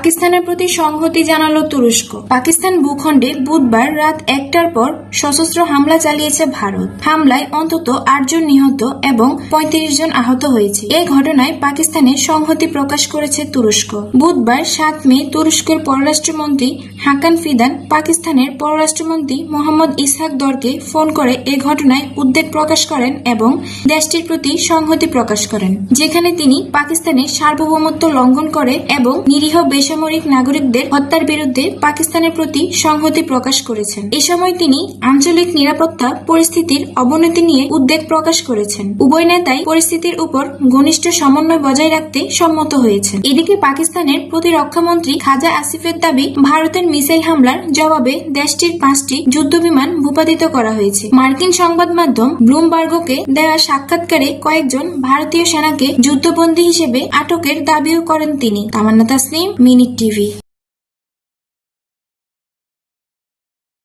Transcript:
পাকিস্তানের প্রতি সংহতি জানালো তুরস্ক। পাকিস্তান ভূখণ্ডে বুধবার রাত ১টার পর সশস্ত্র হামলা চালিয়েছে ভারত। হামলায় অন্তত ৮ জন নিহত এবং ৩৫ জন আহত হয়েছে। এই ঘটনায় পাকিস্তানের সংহতি প্রকাশ করেছে তুরস্ক। বুধবার ৭ মে তুরস্কের পররাষ্ট্রমন্ত্রী হাকান ফিদান পাকিস্তানের পররাষ্ট্রমন্ত্রী মোহাম্মদ ইসহাক দরকে ফোন করে এ ঘটনায় উদ্বেগ প্রকাশ করেন এবং দেশটির প্রতি সংহতি প্রকাশ করেন, যেখানে তিনি পাকিস্তানের সার্বভৌমত্ব লঙ্ঘন করে এবং নিরীহ বেসামরিক নাগরিকদের হত্যার বিরুদ্ধে পাকিস্তানের প্রতি সংহতি প্রকাশ করেছেন। এ সময় তিনি আঞ্চলিক নিরাপত্তা পরিস্থিতির অবনতি নিয়ে উদ্বেগ প্রকাশ করেছেন। উভয় নেতাই পরিস্থিতির উপর ঘনিষ্ঠ সমন্বয় বজায় রাখতে সম্মত হয়েছেন। এদিকে পাকিস্তানের প্রতিরক্ষামন্ত্রী খাজা আসিফের দাবি, ভারতের মিসাইল হামলার জবাবে দেশটির 5টি যুদ্ধবিমান ভূপাতিত করা হয়েছে। মার্কিন সংবাদ মাধ্যম ব্লুমবার্গকে দেওয়া সাক্ষাৎকারে কয়েকজন ভারতীয় সেনাকে যুদ্ধবন্দী হিসেবে আটকের দাবিও করেন তিনি। তামান্না তাসনিম, মিনিট টিভি।